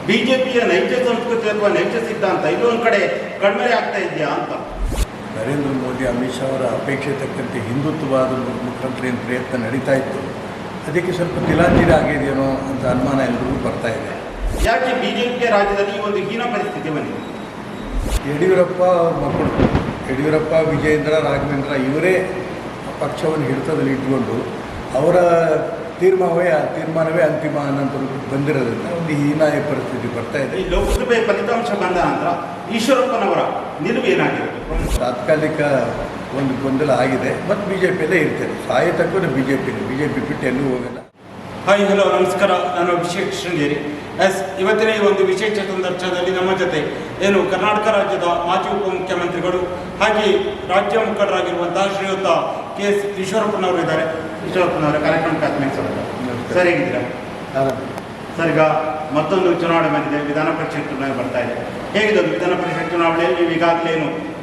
ಬಿಜೆಪಿಯ ನೈಜ ಸಂಸ್ಕೃತಿ ಅಥವಾ ನೈಜ ಸಿದ್ಧಾಂತ ಇದೊಂದು ಕಡೆ ಕಡಿಮೆ ಆಗ್ತಾ ಇದೆಯಾ ಅಂತ. ನರೇಂದ್ರ ಮೋದಿ ಅಮಿತ್ ಶಾ ಅವರ ಅಪೇಕ್ಷೆ ತಕ್ಕಂತೆ ಹಿಂದುತ್ವವಾದ ಮುಖಾಂತರ ಪ್ರಯತ್ನ ನಡೀತಾ ಇತ್ತು. ಅದಕ್ಕೆ ಸ್ವಲ್ಪ ತಿಲಾಂಜಲಿ ಆಗಿದೆಯೇನೋ ಅಂತ ಅನುಮಾನ ಎಲ್ಲರಿಗೂ ಬರ್ತಾ ಇದೆ. ಯಾಕೆ ಬಿಜೆಪಿಯ ರಾಜ್ಯದಲ್ಲಿ ಈ ಒಂದು ಹೀನ ಪರಿಸ್ಥಿತಿ ಬಂದಿದೆ? ಯಡಿಯೂರಪ್ಪ ಮಕ್ಕಳು ಯಡಿಯೂರಪ್ಪ, ವಿಜಯೇಂದ್ರ, ರಾಘವೇಂದ್ರ ಇವರೇ ಪಕ್ಷವನ್ನು ಹಿಡಿತದಲ್ಲಿ ಇಟ್ಕೊಂಡು ಅವರ ತೀರ್ಮಾನವೇ ಅಂತಿಮ ಅನ್ನೋಂಥ ಬಂದಿರೋದ್ರಿಂದ ಒಂದು ಹೀನಾಯ ಪರಿಸ್ಥಿತಿ ಬರ್ತಾ ಇದೆ. ಈ ಲೋಕಸಭೆ ಫಲಿತಾಂಶ ಬಂದ ನಂತರ ಈಶ್ವರಪ್ಪನವರ ನಿಲುವು ಏನಾಗಿದೆ? ತಾತ್ಕಾಲಿಕ ಒಂದು ಗೊಂದಲ ಆಗಿದೆ. ಮತ್ತು ಬಿ ಜೆ ಪಿಯಲ್ಲೇ ಇರ್ತೇನೆ, ಸಾಯತಕ್ಕೂ ಬಿ ಜೆ ಪಿ ಬಿಟ್ಟು ಎಲ್ಲೂ ಹೋಗಲ್ಲ. ಹಾಯ್, ಹಲೋ, ನಮಸ್ಕಾರ. ನಾನು ಅಭಿಷೇಕ್ ಶೃಂಗೇರಿ. ಇವತ್ತಿನ ಈ ಒಂದು ವಿಶೇಷ ಸಂದರ್ಶನದಲ್ಲಿ ನಮ್ಮ ಜೊತೆ ಕರ್ನಾಟಕ ರಾಜ್ಯದ ಮಾಜಿ ಉಪಮುಖ್ಯಮಂತ್ರಿಗಳು ಹಾಗೆ ರಾಜ್ಯ ಮುಖಂಡರಾಗಿರುವಂತಹ ಶ್ರೀಯುತ ಕೆ ಎಸ್ ಈಶ್ವರಪ್ಪನವರು ಇದ್ದಾರೆ. ಈಶ್ವರಪ್ಪನವರ ಕಾರ್ಯಕ್ರಮಕ್ಕೆ ಆತ್ಮೀಯ ಸ್ವಾಗತ. ಸರ್, ಹೇಗಿದ್ದೀರಾ? ಸರ್, ಈಗ ಮತ್ತೊಂದು ಚುನಾವಣೆ ಬಂದಿದೆ, ವಿಧಾನ ಪರಿಷತ್ ಚುನಾವಣೆ ಬರ್ತಾ ಇದೆ. ಹೇಗಿದೆ ವಿಧಾನ ಪರಿಷತ್ ಚುನಾವಣೆಯಲ್ಲಿ ನೀವು ಈಗಾಗಲೇ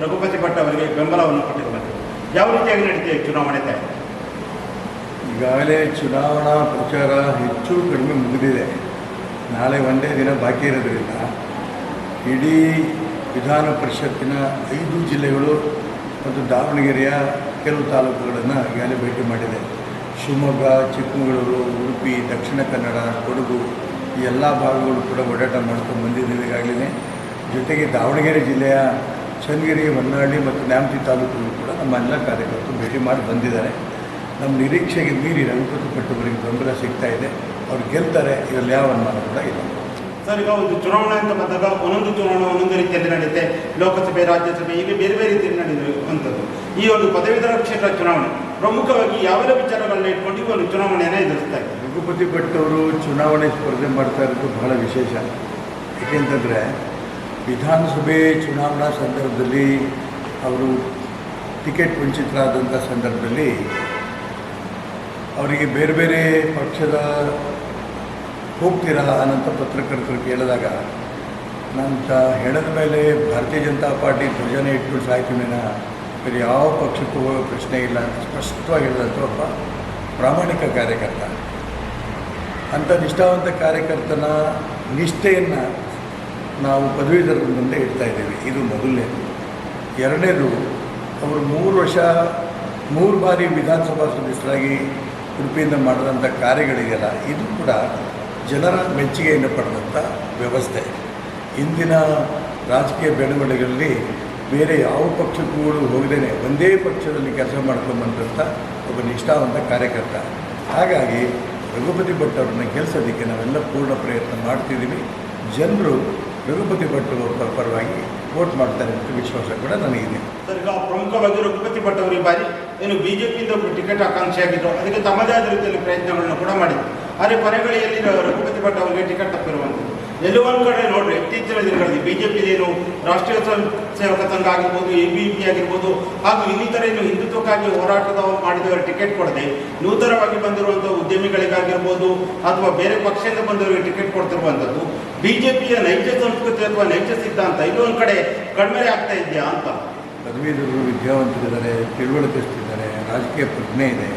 ರಘುಪತಿ ಭಟ್ ಅವರಿಗೆ ಬೆಂಬಲವನ್ನು ಕೊಟ್ಟಿರುವಂಥದ್ದು, ಯಾವ ರೀತಿಯಾಗಿ ನಡೀತಿದೆ ಚುನಾವಣೆ ತಯಾರಿ? ಈಗಾಗಲೇ ಚುನಾವಣಾ ಪ್ರಚಾರ ಹೆಚ್ಚು ಕಡಿಮೆ ಮುಗಿದಿದೆ. ನಾಳೆ ಒಂದೇ ದಿನ ಬಾಕಿ ಇರೋದ್ರಿಂದ ಇಡೀ ವಿಧಾನ ಪರಿಷತ್ತಿನ 5 ಜಿಲ್ಲೆಗಳು ಮತ್ತು ದಾವಣಗೆರೆಯ ಕೆಲವು ತಾಲೂಕುಗಳನ್ನು ಈಗಾಗಲೇ ಭೇಟಿ ಮಾಡಿದೆ. ಶಿವಮೊಗ್ಗ, ಚಿಕ್ಕಮಗಳೂರು, ಉಡುಪಿ, ದಕ್ಷಿಣ ಕನ್ನಡ, ಕೊಡಗು ಈ ಎಲ್ಲ ಭಾಗಗಳು ಕೂಡ ಓಡಾಟ ಮಾಡ್ಕೊಂಡು ಬಂದಿದ್ದೇವೆ ಈಗಾಗಲೇ. ಜೊತೆಗೆ ದಾವಣಗೆರೆ ಜಿಲ್ಲೆಯ ಚನ್ನಗಿರಿ, ಹೊನ್ನಾಳಿ ಮತ್ತು ನ್ಯಾಮತಿ ತಾಲೂಕುಗಳು ಕೂಡ ನಮ್ಮ ಎಲ್ಲ ಕಾರ್ಯಕರ್ತರು ಭೇಟಿ ಮಾಡಿ ಬಂದಿದ್ದಾರೆ. ನಮ್ಮ ನಿರೀಕ್ಷೆಗೆ ಮೀರಿ ರಘುಪತಿ ಭಟ್ ಅವರಿಗೆ ಬೆಂಬಲ ಸಿಗ್ತಾ ಇದೆ. ಅವ್ರು ಗೆಲ್ತಾರೆ, ಇದರಲ್ಲಿ ಯಾವ ಅನುಮಾನ ಕೂಡ ಇಲ್ಲ. ಸರ್, ಈಗ ಒಂದು ಚುನಾವಣೆ ಅಂತ ಬಂದಾಗ ಒಂದೊಂದು ಚುನಾವಣೆ ಒಂದೊಂದು ರೀತಿಯಲ್ಲಿ ನಡೆಯುತ್ತೆ. ಲೋಕಸಭೆ, ರಾಜ್ಯಸಭೆ ಹೀಗೆ ಬೇರೆ ಬೇರೆ ರೀತಿಯಲ್ಲಿ ನಡೆಯುವಂಥದ್ದು. ಈ ಒಂದು ಪದವೀಧರ ಕ್ಷೇತ್ರ ಚುನಾವಣೆ ಪ್ರಮುಖವಾಗಿ ಯಾವೆಲ್ಲ ವಿಚಾರಗಳನ್ನ ಇಟ್ಕೊಂಡು ಈ ಒಂದು ಚುನಾವಣೆಯನ್ನು ಎದುರಿಸ್ತಾ ಇದೆ? ರಘುಪತಿ ಭಟ್ ಅವರು ಚುನಾವಣೆ ಸ್ಪರ್ಧೆ ಮಾಡ್ತಾ ಇರೋದು ಬಹಳ ವಿಶೇಷ. ಏಕೆಂತಂದರೆ ವಿಧಾನಸಭೆ ಚುನಾವಣಾ ಸಂದರ್ಭದಲ್ಲಿ ಅವರು ಟಿಕೆಟ್ ವಂಚಿತರಾದಂಥ ಸಂದರ್ಭದಲ್ಲಿ ಅವರಿಗೆ ಬೇರೆ ಬೇರೆ ಪಕ್ಷದ ಹೋಗ್ತೀರಾ ಅನ್ನೋಂಥ ಪತ್ರಕರ್ತರು ಕೇಳಿದಾಗ ನಾನು ಹೆಣದ ಮೇಲೆ ಭಾರತೀಯ ಜನತಾ ಪಾರ್ಟಿ ಧ್ವಜನೇ ಇಟ್ಕೊಂಡು ಸಾಯ್ತೀವಿನ ಬೇರೆ ಯಾವ ಪಕ್ಷಕ್ಕೂ ಹೋಗೋ ಪ್ರಶ್ನೆ ಇಲ್ಲ ಅಂತ ಸ್ಪಷ್ಟವಾಗಿ ಹೇಳಿದಂಥ ಒಬ್ಬ ಪ್ರಾಮಾಣಿಕ ಕಾರ್ಯಕರ್ತ. ಅಂಥ ನಿಷ್ಠಾವಂತ ಕಾರ್ಯಕರ್ತನ ನಿಷ್ಠೆಯನ್ನು ನಾವು ಪದವೀಧರರ ಮುಂದೆ ಇಡ್ತಾ ಇದ್ದೀವಿ. ಇದು ಮೊದಲನೇದು. ಎರಡನೇದು, ಅವರು 3 ಬಾರಿ ವಿಧಾನಸಭಾ ಸದಸ್ಯರಾಗಿ ಉಡುಪಿಯಿಂದ ಮಾಡಿದಂಥ ಕಾರ್ಯಗಳಿದೆಯಲ್ಲ, ಇದು ಕೂಡ ಜನರ ಮೆಚ್ಚುಗೆಯನ್ನು ಪಡೆದಂಥ ವ್ಯವಸ್ಥೆ. ಇಂದಿನ ರಾಜಕೀಯ ಬೆಳವಣಿಗೆಗಳಲ್ಲಿ ಬೇರೆ ಯಾವ ಪಕ್ಷಕ್ಕೂ ಹೋಗದೇನೆ ಒಂದೇ ಪಕ್ಷದಲ್ಲಿ ಕೆಲಸ ಮಾಡ್ಕೊಂಬಂದಂಥ ಒಬ್ಬ ನಿಷ್ಠಾವಂತ ಕಾರ್ಯಕರ್ತ. ಹಾಗಾಗಿ ರಘುಪತಿ ಭಟ್ ಅವ್ರನ್ನ ಗೆಲ್ಲಿಸೋದಕ್ಕೆ ನಾವೆಲ್ಲ ಪೂರ್ಣ ಪ್ರಯತ್ನ ಮಾಡ್ತಿದ್ದೀವಿ. ಜನರು ರಘುಪತಿ ಭಟ್ ಅವರ ಪರವಾಗಿ ವೋಟ್ ಮಾಡ್ತಾರೆ ಅಂತ ವಿಶ್ವಾಸ ಕೂಡ ನನಗಿದೆ. ಸರ್, ಈಗ ಪ್ರಮುಖವಾಗಿ ರಘುಪತಿ ಭಟ್ ಅವರು ಈ ಬಾರಿ ಬಿಜೆಪಿಯಿಂದ ಟಿಕೆಟ್ ಆಕಾಂಕ್ಷಿಯಾಗಿದ್ದರು. ಅದಕ್ಕೆ ತಮ್ಮದೇ ಆದ ರೀತಿಯಲ್ಲಿ ಪ್ರಯತ್ನಗಳನ್ನು ಕೂಡ ಮಾಡಿದರು. ಆದರೆ ಕೊನೆಗಳಿಯಲ್ಲಿ ರಘುಪತಿ ಭಟ್ ಅವರಿಗೆ ಟಿಕೆಟ್ ತಪ್ಪಿರುವಂಥದ್ದು. ಎಲ್ಲೋ ಒಂದು ಕಡೆ ನೋಡ್ರಿ, ಇತ್ತೀಚಿನ ದಿನಗಳಲ್ಲಿ ಬಿಜೆಪಿದೇನು ರಾಷ್ಟ್ರೀಯ ಸೇವಕ ಸಂಘ ಆಗಿರ್ಬೋದು, ABP ಆಗಿರ್ಬೋದು, ಹಾಗೂ ಇನ್ನಿತರ ಹಿಂದುತ್ವಕ್ಕಾಗಿ ಹೋರಾಟದ ಮಾಡಿದವರ ಟಿಕೆಟ್ ಕೊಡದೆ ನೂತನವಾಗಿ ಬಂದಿರುವಂಥ ಉದ್ಯಮಿಗಳಿಗಾಗಿರ್ಬೋದು ಅಥವಾ ಬೇರೆ ಪಕ್ಷದಿಂದ ಬಂದವರಿಗೆ ಟಿಕೆಟ್ ಕೊಡ್ತಿರುವಂಥದ್ದು ಬಿಜೆಪಿಯ ನೈಜ ಸಂಸ್ಕೃತಿ ಅಥವಾ ನೈಜ ಸಿದ್ಧಾಂತ ಇದೊಂದು ಕಡೆ ಕಡಿಮೆ ಆಗ್ತಾ ಇದೆಯಾ ಅಂತ. ಪದವೀಧರರು ವಿದ್ಯಾವಂತರಿದ್ದಾರೆ, ತಿಳುವಳಿಕೆಸ್ತಿದ್ದಾರೆ, ರಾಜಕೀಯ ಪ್ರಜ್ಞೆ ಇದೆ.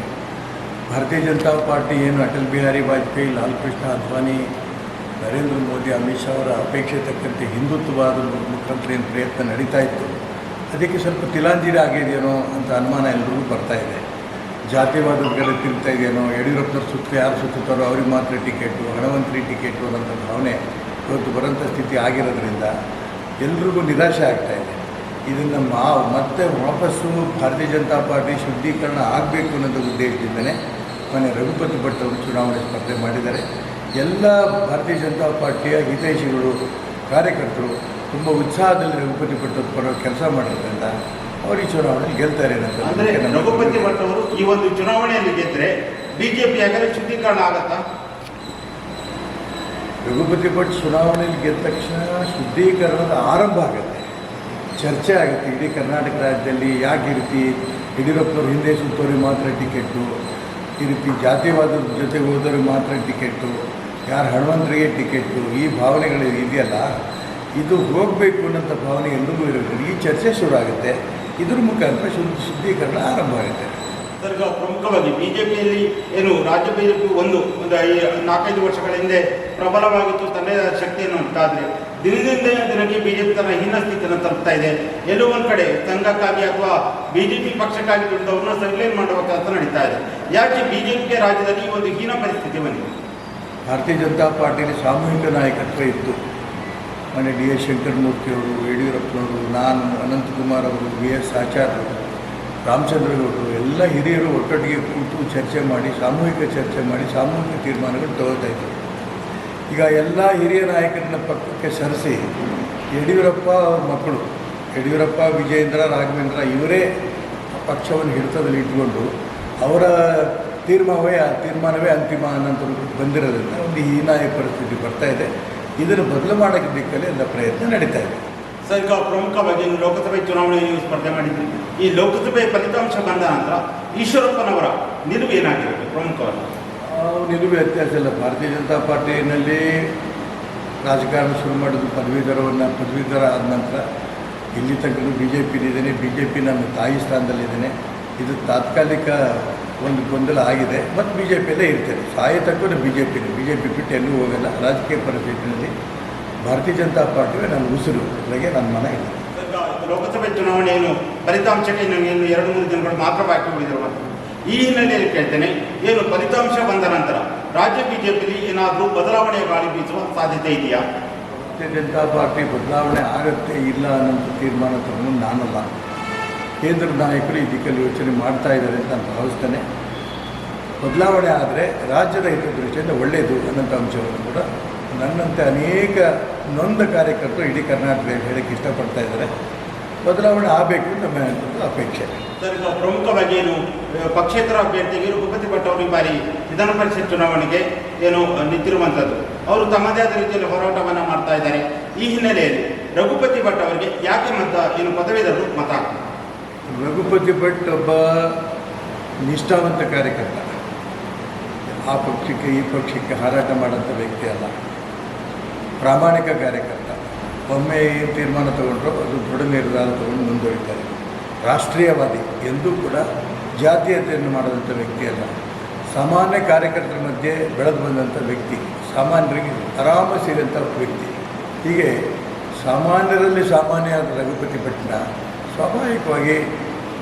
ಭಾರತೀಯ ಜನತಾ ಪಾರ್ಟಿ ಏನು ಅಟಲ್ ಬಿಹಾರಿ ವಾಜಪೇಯಿ, ಲಾಲ್ ಕೃಷ್ಣ ಅದ್ವಾನಿ, ನರೇಂದ್ರ ಮೋದಿ, ಅಮಿತ್ ಶಾ ಅವರ ಅಪೇಕ್ಷೆ ತಕ್ಕಂತೆ ಹಿಂದುತ್ವವಾದ ಮುಖಾಂತರ ಪ್ರಯತ್ನ ನಡೀತಾ ಇತ್ತು. ಅದಕ್ಕೆ ಸ್ವಲ್ಪ ತಿಲಾಂಜಲಿ ಆಗಿದೆಯೇನೋ ಅಂತ ಅನುಮಾನ ಎಲ್ಲರಿಗೂ ಬರ್ತಾ ಇದೆ. ಜಾತಿವಾದದ ಕಡೆ ತಿರುಗ್ತಾ ಇದೆಯೇನೋ, ಯಡಿಯೂರಪ್ಪನವ್ರ ಸುತ್ತ ಯಾರು ಸುತ್ತಾರೋ ಅವ್ರಿಗೆ ಮಾತ್ರ ಟಿಕೆಟು, ಹಣವಂತರಿ ಟಿಕೆಟು ಅನ್ನೋಂಥ ಭಾವನೆ ಇವತ್ತು ಬರೋಂಥ ಸ್ಥಿತಿ ಆಗಿರೋದ್ರಿಂದ ಎಲ್ರಿಗೂ ನಿರಾಶೆ ಆಗ್ತಾಯಿದೆ. ಇದನ್ನು ಮತ್ತೆ ವಾಪಸ್ಸು ಭಾರತೀಯ ಜನತಾ ಪಾರ್ಟಿ ಶುದ್ಧೀಕರಣ ಆಗಬೇಕು ಅನ್ನೋದು ಉದ್ದೇಶದಿಂದಲೇ ರಘುಪತಿ ಭಟ್ ಅವರು ಚುನಾವಣೆ ಸ್ಪರ್ಧೆ ಮಾಡಿದ್ದಾರೆ. ಎಲ್ಲ ಭಾರತೀಯ ಜನತಾ ಪಾರ್ಟಿಯ ಹಿತೈಷಿಗಳು, ಕಾರ್ಯಕರ್ತರು ತುಂಬ ಉತ್ಸಾಹದಲ್ಲಿ ರಘುಪತಿ ಭಟ್ ಪರ ಕೆಲಸ ಮಾಡಿರೋದ್ರಿಂದ ಅವರು ಈ ಚುನಾವಣೆಯಲ್ಲಿ ಗೆಲ್ತಾರೆ ಅಂದರೆ ರಘುಪತಿ ಭಟ್ ಅವರು ಈ ಒಂದು ಚುನಾವಣೆಯಲ್ಲಿ ಗೆದ್ದರೆ ಬಿಜೆಪಿ ಯಾಕಂದರೆ ಶುದ್ಧೀಕರಣ ಆಗತ್ತಾ? ರಘುಪತಿ ಭಟ್ ಚುನಾವಣೆಯಲ್ಲಿ ಗೆದ್ದ ತಕ್ಷಣ ಶುದ್ಧೀಕರಣದ ಆರಂಭ ಆಗುತ್ತೆ, ಚರ್ಚೆ ಆಗುತ್ತೆ ಇಡೀ ಕರ್ನಾಟಕ ರಾಜ್ಯದಲ್ಲಿ. ಯಾಕೆ ಈ ರೀತಿ ಯಡಿಯೂರಪ್ಪನವ್ರು ಹಿಂದೆ ಸುತ್ತೋರಿಗೆ ಮಾತ್ರ ಟಿಕೆಟ್ಟು, ಈ ರೀತಿ ಜಾತಿವಾದದ ಜೊತೆಗೆ ಹೋದವ್ರಿಗೆ ಮಾತ್ರ ಟಿಕೆಟ್ಟು, ಯಾರು ಹಣವಂತರಿಗೆ ಟಿಕೆಟ್ಟು, ಈ ಭಾವನೆಗಳು ಇದೆಯಲ್ಲ, ಇದು ಹೋಗಬೇಕು ಅನ್ನೋಂಥ ಭಾವನೆ ಎಲ್ಲರಿಗೂ ಇರೋದ್ರಿಂದ ಈ ಚರ್ಚೆ ಶುರು ಆಗುತ್ತೆ. ಇದ್ರ ಮುಖಾಂತರ ಶುದ್ಧೀಕರಣ ಆರಂಭ ಆಗುತ್ತೆ. ಸರ್, ಈಗ ಪ್ರಮುಖವಾಗಿ ಬಿಜೆಪಿಯಲ್ಲಿ ಏನು ರಾಜ್ಯ ಬಿಜೆಪಿ ಒಂದು 4-5 ವರ್ಷಗಳ ಹಿಂದೆ ಪ್ರಬಲವಾಗಿತ್ತು, ತನ್ನದೇ ಆದ ಶಕ್ತಿಯನ್ನು ಉಂಟಾದರೆ ದಿನದಿಂದ ದಿನಕ್ಕೆ ಬಿಜೆಪಿ ತನ್ನ ಹೀನ ಸ್ಥಿತಿಯನ್ನು ತಲುಪ್ತಾ ಇದೆ. ಎಲ್ಲೋ ಒಂದು ಕಡೆ ಸಂಘಕ್ಕಾಗಿ ಅಥವಾ ಬಿಜೆಪಿ ಪಕ್ಷಕ್ಕಾಗಿ ದುಡ್ಡವ್ರನ್ನ ಸೈಡ್ಲೈನ್ ಮಾಡುವ ಕೆಲಸ ನಡೀತಾ ಇದೆ. ಯಾಕೆ ಬಿಜೆಪಿಗೆ ರಾಜ್ಯದಲ್ಲಿ ಈ ಒಂದು ಹೀನ ಪರಿಸ್ಥಿತಿ ಬಂದಿದೆ? ಭಾರತೀಯ ಜನತಾ ಪಾರ್ಟಿಯಲ್ಲಿ ಸಾಮೂಹಿಕ ನಾಯಕತ್ವ ಇತ್ತು. ಮನೆ ಡಿ ಎಸ್ ಶಂಕರಮೂರ್ತಿಯವರು, ಯಡಿಯೂರಪ್ಪನವರು, ನಾನು, ಅನಂತಕುಮಾರ್ ಅವರು, ವಿ ಎಸ್ ಆಚಾರ್ಯರು, ರಾಮಚಂದ್ರಗೌಡರು ಎಲ್ಲ ಹಿರಿಯರು ಒಟ್ಟೊಟ್ಟಿಗೆ ಕೂತು ಚರ್ಚೆ ಮಾಡಿ, ಸಾಮೂಹಿಕ ಚರ್ಚೆ ಮಾಡಿ ಸಾಮೂಹಿಕ ತೀರ್ಮಾನಗಳು ತಗೋತಾ ಇದ್ದರು. ಈಗ ಎಲ್ಲ ಹಿರಿಯ ನಾಯಕರನ್ನ ಪಕ್ಕಕ್ಕೆ ಸರಿಸಿ ಯಡಿಯೂರಪ್ಪ ಅವ್ರ ಮಕ್ಕಳು ಯಡಿಯೂರಪ್ಪ, ವಿಜಯೇಂದ್ರ, ರಾಘವೇಂದ್ರ ಇವರೇ ಪಕ್ಷವನ್ನು ಹಿಡಿತದಲ್ಲಿ ಇಟ್ಕೊಂಡು ಅವರ ತೀರ್ಮಾನವೇ ಅಂತಿಮ ಅನ್ನೋಂಥ ಬಂದಿರೋದ್ರಿಂದ ಒಂದು ಹೀನಾಯ ಪರಿಸ್ಥಿತಿ ಬರ್ತಾ ಇದೆ. ಇದನ್ನು ಬದಲು ಮಾಡೋಕ್ಕೆ ದಿಕ್ಕಲ್ಲಿ ಎಲ್ಲ ಪ್ರಯತ್ನ ನಡೀತಾ ಇದೆ. ಸರ್, ಈಗ ಪ್ರಮುಖವಾಗಿ ಲೋಕಸಭೆ ಚುನಾವಣೆಯಲ್ಲಿ ನೀವು ಸ್ಪರ್ಧೆ ಮಾಡಿದ್ರಿ. ಈ ಲೋಕಸಭೆ ಫಲಿತಾಂಶ ಬಂದ ನಂತರ ಈಶ್ವರಪ್ಪನವರ ನಿಲುವು ಏನಾಗಿರುತ್ತೆ? ಪ್ರಮುಖವಾಗಿ ನಿಲುವು ವ್ಯತ್ಯಾಸ ಇಲ್ಲ. ಭಾರತೀಯ ಜನತಾ ಪಾರ್ಟಿಯಲ್ಲಿ ರಾಜಕಾರಣ ಶುರು ಮಾಡಿದ್ದು ಪದವೀಧರ ಆದ ನಂತರ ಇಲ್ಲಿ ತನಕ ಬಿ ಜೆ ಪಿಲಿದ್ದೇನೆ. ಬಿ ಜೆ ಪಿ ನನ್ನ ತಾಯಿ ಸ್ಥಾನದಲ್ಲಿದ್ದೇನೆ. ಇದು ತಾತ್ಕಾಲಿಕ ಒಂದು ಗೊಂದಲ ಆಗಿದೆ ಮತ್ತು ಬಿ ಜೆ ಪಿಯಲ್ಲೇ ಇರ್ತೇನೆ. ಸಾಯತಕ್ಕೂ ಬಿ ಜೆ ಪಿ ಬಿಟ್ಟು ಎಲ್ಲೂ ಹೋಗಲ್ಲ. ರಾಜಕೀಯ ಪರಿಸ್ಥಿತಿಯಲ್ಲಿ ಭಾರತೀಯ ಜನತಾ ಪಾರ್ಟಿಗೆ ನನ್ನ ಉಸಿರು ಜೊತೆಗೆ ನನ್ನ ಮನ ಇದೆ. ಲೋಕಸಭೆ ಚುನಾವಣೆಯನ್ನು ಫಲಿತಾಂಶಕ್ಕೆ ಇನ್ನೇನು 2-3 ದಿನಗಳು ಮಾತ್ರ ಬಾಕಿ ಉಳಿದಿರುವ ಈ ಹಿನ್ನೆಲೆಯಲ್ಲಿ ಕೇಳ್ತೇನೆ, ಏನು ಫಲಿತಾಂಶ ಬಂದ ನಂತರ ರಾಜ್ಯ ಬಿಜೆಪಿಯಲ್ಲಿ ಏನಾದರೂ ಬದಲಾವಣೆಯ ಗಾಳಿ ಬೀಸುವ ಸಾಧ್ಯತೆ ಇದೆಯಾ? ಭಾರತೀಯ ಜನತಾ ಪಾರ್ಟಿ ಬದಲಾವಣೆ ಆಗುತ್ತೆ ಇಲ್ಲ ಅನ್ನೋಂಥ ತೀರ್ಮಾನ ತಗೊಂಡು ನಾನಲ್ಲ, ಕೇಂದ್ರ ನಾಯಕರು ಈ ದಿಕ್ಕಲ್ಲಿ ಯೋಚನೆ ಮಾಡ್ತಾ ಇದ್ದಾರೆ ಅಂತ ನಾನು ಭಾವಿಸ್ತೇನೆ. ಬದಲಾವಣೆ ಆದರೆ ರಾಜ್ಯದ ಹಿತದೃಷ್ಟಿಯಿಂದ ಒಳ್ಳೆಯದು ಅನ್ನೋಂಥ ಅಂಶವನ್ನು ಕೂಡ ನನ್ನಂತೆ ಅನೇಕ ನೊಂದ ಕಾರ್ಯಕರ್ತರು ಇಡೀ ಕರ್ನಾಟಕದಲ್ಲಿ ಹೇಳಕ್ಕೆ ಇಷ್ಟಪಡ್ತಾ ಇದ್ದಾರೆ. ಬದಲಾವಣೆ ಆಗಬೇಕು ನಮ್ಮ ಅಪೇಕ್ಷೆ. ಸರ್, ಈಗ ಪ್ರಮುಖವಾಗಿ ಏನು ಪಕ್ಷೇತರ ಅಭ್ಯರ್ಥಿಗೆ ರಘುಪತಿ ಭಟ್ ಅವರು ಈ ಬಾರಿ ವಿಧಾನ ಪರಿಷತ್ ಚುನಾವಣೆಗೆ ಏನು ನಿಂತಿರುವಂಥದ್ದು, ಅವರು ತಮ್ಮದೇ ಆದ ರೀತಿಯಲ್ಲಿ ಹೋರಾಟವನ್ನು ಮಾಡ್ತಾ ಇದ್ದಾರೆ. ಈ ಹಿನ್ನೆಲೆಯಲ್ಲಿ ರಘುಪತಿ ಭಟ್ ಅವರಿಗೆ ಯಾಕೆ ಪದವೀಧರರು ಮತ ಹಾಕ್ತಾರೆ? ರಘುಪತಿ ಭಟ್ ಒಬ್ಬ ನಿಷ್ಠಾವಂತ ಕಾರ್ಯಕರ್ತ. ಆ ಪಕ್ಷಕ್ಕೆ ಈ ಪಕ್ಷಕ್ಕೆ ಹಾರಾಟ ಮಾಡೋಂಥ ವ್ಯಕ್ತಿ ಅಲ್ಲ, ಪ್ರಾಮಾಣಿಕ ಕಾರ್ಯಕರ್ತ. ಒಮ್ಮೆ ಏನು ತೀರ್ಮಾನ ತಗೊಂಡ್ರು ಅದು ದೃಢ ನಿರ್ಧಾರ ತಗೊಂಡು ಮುಂದುವರಿತಾರೆ. ರಾಷ್ಟ್ರೀಯವಾದಿ, ಎಂದೂ ಕೂಡ ಜಾತೀಯತೆಯನ್ನು ಮಾಡೋದಂಥ ವ್ಯಕ್ತಿ ಅಲ್ಲ. ಸಾಮಾನ್ಯ ಕಾರ್ಯಕರ್ತರ ಮಧ್ಯೆ ಬೆಳೆದು ಬಂದಂಥ ವ್ಯಕ್ತಿ, ಸಾಮಾನ್ಯರಿಗೆ ಆರಾಮ ಸಿಗೋಂಥ ವ್ಯಕ್ತಿ. ಹೀಗೆ ಸಾಮಾನ್ಯರಲ್ಲಿ ಸಾಮಾನ್ಯ ರಘುಪತಿ ಭಟ್ನ ಸ್ವಾಭಾವಿಕವಾಗಿ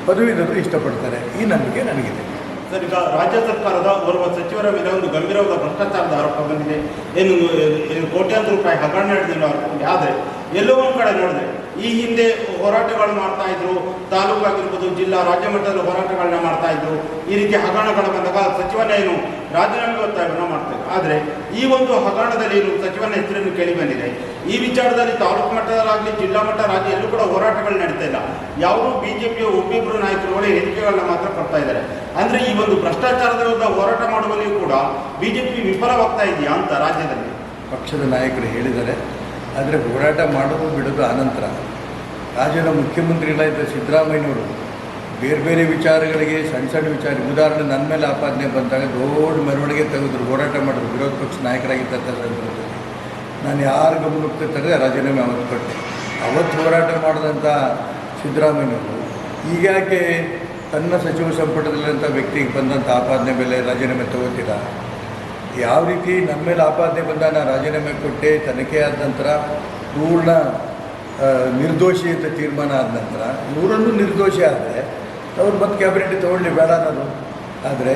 ಪದವೀಧರರು ಇಷ್ಟಪಡ್ತಾರೆ. ಈ ನಂಬಿಕೆ ನನಗಿದೆ. ಸರ್, ಈಗ ರಾಜ್ಯ ಸರ್ಕಾರದ ಓರ್ವ ಸಚಿವರ ವಿರುದ್ಧ ಒಂದು ಗಂಭೀರವಾದ ಭ್ರಷ್ಟಾಚಾರದ ಆರೋಪ ಬಂದಿದೆ. ಏನು ಕೋಟ್ಯಾಂತರ ರೂಪಾಯಿ ಹಗರಣ ನಡೆದಿಲ್ಲ ಆರೋಪ. ಆದರೆ ಎಲ್ಲೋ ಒಂದು ಕಡೆ ನೋಡಿದ್ರೆ ಈ ಹಿಂದೆ ಹೋರಾಟಗಳು ಮಾಡ್ತಾ ಇದ್ರು, ತಾಲೂಕು ಆಗಿರ್ಬೋದು, ಜಿಲ್ಲಾ, ರಾಜ್ಯ ಮಟ್ಟದಲ್ಲಿ ಹೋರಾಟಗಳನ್ನ ಮಾಡ್ತಾ ಇದ್ರು. ಈ ರೀತಿ ಹಗರಣಗಳು ಬಂದಾಗ ಸಚಿವನ ರಾಜೀನಾಮೆ ಒತ್ತಾಯವನ್ನು ಮಾಡ್ತಾರೆ. ಆದರೆ ಈ ಒಂದು ಹಗರಣದಲ್ಲಿ ಸಚಿವನ ಹೆಸರನ್ನು ಕೇಳಿ ಬಂದಿದೆ. ಈ ವಿಚಾರದಲ್ಲಿ ತಾಲೂಕು ಮಟ್ಟದಲ್ಲಾಗಲಿ, ಜಿಲ್ಲಾ ಮಟ್ಟ, ರಾಜ್ಯ ಎಲ್ಲೂ ಕೂಡ ಹೋರಾಟಗಳು ನಡೀತಾ ಇಲ್ಲ. ಯಾವುದೂ ಬಿಜೆಪಿಯ ಒಬ್ಬಿಬ್ಬರು ನಾಯಕರುಗಳೇ ಹೇಳಿಕೆಗಳನ್ನ ಮಾತ್ರ ಕೊಡ್ತಾ ಇದ್ದಾರೆ. ಅಂದರೆ ಈ ಒಂದು ಭ್ರಷ್ಟಾಚಾರದ ವಿರುದ್ಧ ಹೋರಾಟ ಮಾಡುವಲ್ಲಿಯೂ ಕೂಡ ಬಿಜೆಪಿ ವಿಫಲವಾಗ್ತಾ ಇದೆಯಾ ಅಂತ ರಾಜ್ಯದಲ್ಲಿ ಪಕ್ಷದ ನಾಯಕರು ಹೇಳಿದ್ದಾರೆ. ಆದರೆ ಹೋರಾಟ ಮಾಡೋದು ಬಿಡೋದು ಅನಂತರ. ರಾಜ್ಯದ ಮುಖ್ಯಮಂತ್ರಿಗಳಾದ ಸಿದ್ದರಾಮಯ್ಯನವರು ಬೇರೆ ಬೇರೆ ವಿಚಾರಗಳಿಗೆ ಸಣ್ಣ ವಿಚಾರ, ಉದಾಹರಣೆ ನನ್ನ ಮೇಲೆ ಆಪಾದನೆ ಬಂದಾಗ ದೊಡ್ಡ ಮೆರವಣಿಗೆ ತೆಗೆದ್ರು, ಹೋರಾಟ ಮಾಡಿದ್ರು. ವಿರೋಧ ಪಕ್ಷ ನಾಯಕರಾಗಿದ್ದಂಥ ಸಂದರ್ಭದಲ್ಲಿ ನಾನು ಯಾರ ಗಮನಕ್ಕೆ ತರದೆ ರಾಜೀನಾಮೆ ಅವತ್ತು ಕೊಟ್ಟೆ. ಅವತ್ತು ಹೋರಾಟ ಮಾಡಿದಂಥ ಸಿದ್ದರಾಮಯ್ಯನವರು ಈಗಾಕೆ ತನ್ನ ಸಚಿವ ಸಂಪುಟದಲ್ಲಿರುವಂಥ ವ್ಯಕ್ತಿಗೆ ಬಂದಂಥ ಆಪಾದನೆ ಮೇಲೆ ರಾಜೀನಾಮೆ ತಗೋತೀರ? ಯಾವ ರೀತಿ ನನ್ನ ಮೇಲೆ ಆಪಾದನೆ ಬಂದ ನಾನು ರಾಜೀನಾಮೆ ಕೊಟ್ಟೆ, ತನಿಖೆ ಆದ ನಂತರ ಪೂರ್ಣ ನಿರ್ದೋಷಿ ಅಂತ ತೀರ್ಮಾನ ಆದ ನಂತರ ಇವರನ್ನು ನಿರ್ದೋಷಿ ಆದರೆ ಅವ್ರು ಮತ್ತೆ ಕ್ಯಾಬಿನೆಟ್ ತೊಗೊಳ್ಳಿ ಬೇಡ ಅನ್ನೋದು. ಆದರೆ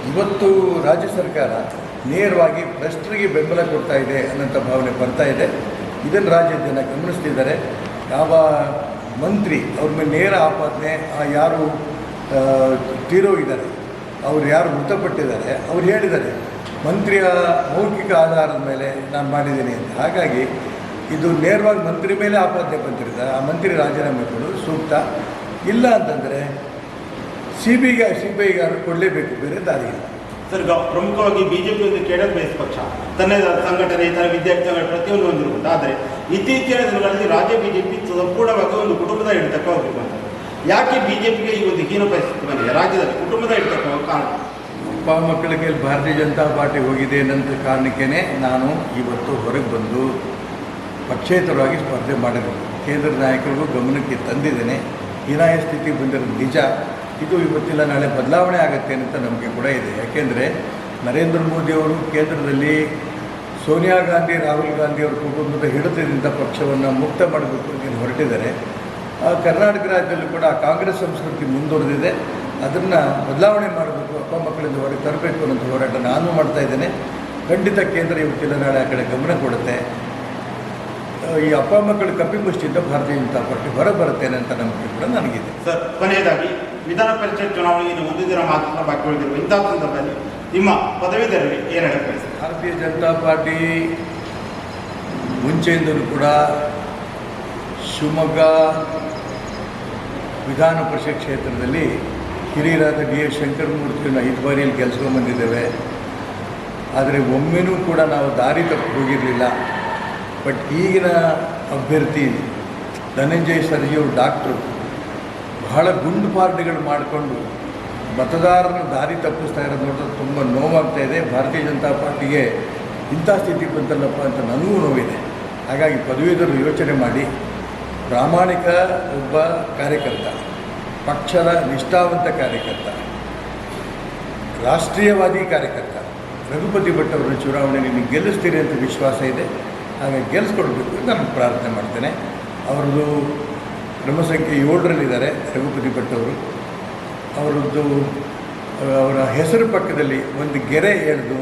ಇವತ್ತು ರಾಜ್ಯ ಸರ್ಕಾರ ನೇರವಾಗಿ ಭ್ರಷ್ಟರಿಗೆ ಬೆಂಬಲ ಕೊಡ್ತಾ ಇದೆ ಅನ್ನೋಂಥ ಭಾವನೆ ಬರ್ತಾ ಇದೆ. ಇದನ್ನು ರಾಜ್ಯದ ಜನ ಗಮನಿಸ್ತಿದ್ದಾರೆ. ಯಾವ ಮಂತ್ರಿ ಅವ್ರ ಮೇಲೆ ನೇರ ಆಪಾದನೆ, ಯಾರು ತೀರೋಗಿದ್ದಾರೆ, ಅವ್ರು ಯಾರು ಮೃತಪಟ್ಟಿದ್ದಾರೆ, ಅವ್ರು ಹೇಳಿದ್ದಾರೆ ಮಂತ್ರಿಯ ಮೌಖಿಕ ಆಧಾರದ ಮೇಲೆ ನಾನು ಮಾಡಿದ್ದೀನಿ ಅಂತ. ಹಾಗಾಗಿ ಇದು ನೇರವಾಗಿ ಮಂತ್ರಿ ಮೇಲೆ ಆಪಾದನೆ ಬಂದಿರಿದ್ದಾರೆ. ಆ ಮಂತ್ರಿ ರಾಜೀನಾಮೆ ಕೊಡೋದು ಸೂಕ್ತ. ಇಲ್ಲ ಅಂತಂದರೆ ಸಿ ಬಿ ಐಗಾರು ಕೊಡಲೇಬೇಕು, ಬೇರೆ ದಾರಿ ಇಲ್ಲ. ಸರ್, ಈಗ ಪ್ರಮುಖವಾಗಿ ಬಿಜೆಪಿ ಒಂದು ಕೇಡರ್ ಬೇಸ್ ಪಕ್ಷ, ತನ್ನದೇ ಸಂಘಟನೆ, ತನ್ನ ವಿದ್ಯಾರ್ಥಿಗಳ ಪ್ರತಿಯೊಂದು ಹೊಂದಿರುವುದು. ಆದರೆ ಇತ್ತೀಚಿನ ದಿನಗಳಲ್ಲಿ ರಾಜ್ಯ ಬಿಜೆಪಿ ಸಂಪೂರ್ಣವಾಗಿ ಒಂದು ಕುಟುಂಬದ ಹಿಡಿತಕ್ಕೆ ಹೋಗಬೇಕು ಅಂತ. ಯಾಕೆ ಬಿಜೆಪಿಗೆ ಈ ಒಂದು ಹೀನ ಪರಿಸ್ಥಿತಿ ಬಂದಿದೆ ರಾಜ್ಯದಲ್ಲಿ? ಕುಟುಂಬದ ಹಿಡಿತಕ್ಕೆ ಹೋಗೋ ಕಾರಣ ಅಪ್ಪ ಮಕ್ಕಳ ಕೈಲಿ ಭಾರತೀಯ ಜನತಾ ಪಾರ್ಟಿ ಹೋಗಿದೆ ಅನ್ನೋ ಕಾರಣಕ್ಕೇ ನಾನು ಇವತ್ತು ಹೊರಗೆ ಬಂದು ಪಕ್ಷೇತರವಾಗಿ ಸ್ಪರ್ಧೆ ಮಾಡಿರೋದು. ಕೇಂದ್ರ ನಾಯಕರಿಗೂ ಗಮನಕ್ಕೆ ತಂದಿದ್ದೇನೆ. ಹೀನಾಯ ಸ್ಥಿತಿ ಬಂದಿರೋದು ನಿಜ. ಇದು ಇವತ್ತಿಲ್ಲ ನಾಳೆ ಬದಲಾವಣೆ ಆಗುತ್ತೆ ಅಂತ ನಮಗೆ ಕೂಡ ಇದೆ. ಯಾಕೆಂದರೆ ನರೇಂದ್ರ ಮೋದಿಯವರು ಕೇಂದ್ರದಲ್ಲಿ ಸೋನಿಯಾ ಗಾಂಧಿ, ರಾಹುಲ್ ಗಾಂಧಿ ಅವರ ಕುಟುಂಬದ ಹಿಡಿತದಿಂದ ಪಕ್ಷವನ್ನು ಮುಕ್ತ ಮಾಡಬೇಕು ಅಂತ ಹೊರಟಿದ್ದಾರೆ. ಕರ್ನಾಟಕ ರಾಜ್ಯದಲ್ಲೂ ಕೂಡ ಕಾಂಗ್ರೆಸ್ ಸಂಸ್ಕೃತಿ ಮುಂದುವರೆದಿದೆ. ಅದನ್ನು ಬದಲಾವಣೆ ಮಾಡಬೇಕು, ಅಪ್ಪ ಮಕ್ಕಳಿಂದ ಹೊರಗೆ ತರಬೇಕು ಅನ್ನೋ ಹೋರಾಟ ನಾನು ಮಾಡ್ತಾ ಇದ್ದೇನೆ. ಖಂಡಿತ ಕೇಂದ್ರ ಇವತ್ತಿಲ್ಲ ನಾಳೆ ಆ ಕಡೆ ಗಮನ ಕೊಡುತ್ತೆ. ಈ ಅಪ್ಪ ಮಕ್ಕಳ ಕಪಿಮುಷ್ಟಿಯಿಂದ ಭಾರತೀಯ ಜನತಾ ಪಾರ್ಟಿ ಹೊರ ಬರುತ್ತೇನೆ ಅಂತ ನಂಬಿಕೆ ಕೂಡ ನನಗಿದೆ. ಸರ್, ಕೊನೆಯದಾಗಿ ವಿಧಾನ ಪರಿಷತ್ ಚುನಾವಣೆಗೆ ಒಂದು ದಿನ ಮಾತ್ರ ಬಾಕಿ ಉಳಿದಿರುವ ಇಂಥ ಸಂದರ್ಭದಲ್ಲಿ ನಿಮ್ಮ ಪದವೀಧರರಿಗೆ ಏನು ಹೇಳಬೇಕು? ಭಾರತೀಯ ಜನತಾ ಪಾರ್ಟಿ ಮುಂಚೆಯಿಂದಲೂ ಕೂಡ ಶಿವಮೊಗ್ಗ ವಿಧಾನ ಪರಿಷತ್ ಕ್ಷೇತ್ರದಲ್ಲಿ ಹಿರಿಯರಾದ DS ಶಂಕರಮೂರ್ತಿಯನ್ನು 5 ಬಾರಿಯಲ್ಲಿ ಗೆಲ್ಸ್ಕೊಂಡು ಬಂದಿದ್ದೇವೆ. ಆದರೆ ಒಮ್ಮೆನೂ ಕೂಡ ನಾವು ದಾರಿ ತಪ್ಪಿ ಹೋಗಿರಲಿಲ್ಲ. ಬಟ್ ಈಗಿನ ಅಭ್ಯರ್ಥಿ ಧನಂಜಯ ಸರ್ಜಿಯವರು ಡಾಕ್ಟ್ರು ಬಹಳ ಗುಂಡು ಪಾರ್ಟಿಗಳು ಮಾಡಿಕೊಂಡು ಮತದಾರನ ದಾರಿ ತಪ್ಪಿಸ್ತಾ ಇರೋದು ನೋಡಿದ್ರೆ ತುಂಬ ನೋವಾಗ್ತಾ ಇದೆ. ಭಾರತೀಯ ಜನತಾ ಪಾರ್ಟಿಗೆ ಇಂಥ ಸ್ಥಿತಿ ಬಂತಲ್ಲಪ್ಪ ಅಂತ ನನಗೂ ನೋವಿದೆ. ಹಾಗಾಗಿ ಪದವೀಧರರು ಯೋಚನೆ ಮಾಡಿ, ಪ್ರಾಮಾಣಿಕ ಒಬ್ಬ ಕಾರ್ಯಕರ್ತ, ಪಕ್ಷದ ನಿಷ್ಠಾವಂತ ಕಾರ್ಯಕರ್ತ, ರಾಷ್ಟ್ರೀಯವಾದಿ ಕಾರ್ಯಕರ್ತ ರಘುಪತಿ ಭಟ್ ಅವರ ಚುನಾವಣೆಯಲ್ಲಿ ಗೆಲ್ಲಿಸ್ತೀರಿ ಅಂತ ವಿಶ್ವಾಸ ಇದೆ. ಹಾಗಾಗಿ ಗೆಲ್ಲಿಸ್ಕೊಡ್ಬೇಕು ಅಂತ ನಾನು ಪ್ರಾರ್ಥನೆ ಮಾಡ್ತೇನೆ. ಅವರದ್ದು ಕ್ರಮ ಸಂಖ್ಯೆ 7ರಲ್ಲಿದ್ದಾರೆ ರಘುಪತಿ ಭಟ್ ಅವರು. ಅವರ ಹೆಸರು ಪಕ್ಕದಲ್ಲಿ ಒಂದು ಗೆರೆ ಎಳೆದು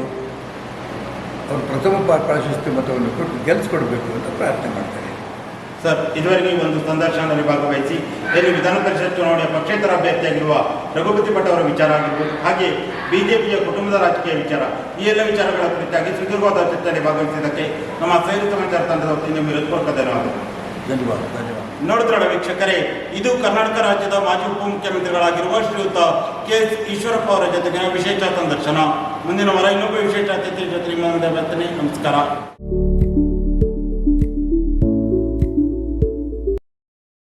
ಅವರು ಪ್ರಥಮ ಪ್ರಾಶಸ್ತ್ಯ ಮತವನ್ನು ಕೊಟ್ಟು ಗೆಲ್ಲಿಸ್ಕೊಡ್ಬೇಕು ಅಂತ ಪ್ರಾರ್ಥನೆ ಮಾಡ್ತೇನೆ. ಸರ್, ಇದುವರೆಗೆ ಒಂದು ಸಂದರ್ಶನದಲ್ಲಿ ಭಾಗವಹಿಸಿ ಏನು ವಿಧಾನ ಪರಿಷತ್ ಚುನಾವಣೆಯ ಪಕ್ಷೇತರ ಅಭ್ಯರ್ಥಿಯಾಗಿರುವ ರಘುಪತಿ ಭಟ್ ಅವರ ವಿಚಾರ ಆಗಿರ್ಬೋದು, ಹಾಗೆ ಬಿಜೆಪಿಯ ಕುಟುಂಬದ ರಾಜಕೀಯ ವಿಚಾರ, ಈ ಎಲ್ಲ ವಿಚಾರಗಳ ಕುರಿತಾಗಿ ಸುದೀರ್ಘವಾದ ಚರ್ಚೆಯಲ್ಲಿ ಭಾಗವಹಿಸಿದ್ದಕ್ಕೆ ನಮ್ಮ ಸೈರು ಸಮಾಚಾರ ತಂಡದ ವತಿಯಿಂದ ಹೃತ್ಪೂರ್ವಕ ಧನ್ಯವಾದ. ನೋಡುತ್ತಿರೋಣ ವೀಕ್ಷಕರೇ, ಇದು ಕರ್ನಾಟಕ ರಾಜ್ಯದ ಮಾಜಿ ಉಪಮುಖ್ಯಮಂತ್ರಿಗಳಾಗಿರುವ ಶ್ರೀಯುತ KS ಈಶ್ವರಪ್ಪ ಅವರ ಜೊತೆಗಿನ ವಿಶೇಷ ಸಂದರ್ಶನ. ಮುಂದಿನ ವಾರ ಇನ್ನೊಬ್ಬ ವಿಶೇಷ ಅತಿಥಿ ಜೊತೆ ನಿಮ್ಮ ಮುಂದೆ ಬರ್ತೀನಿ. ನಮಸ್ಕಾರ.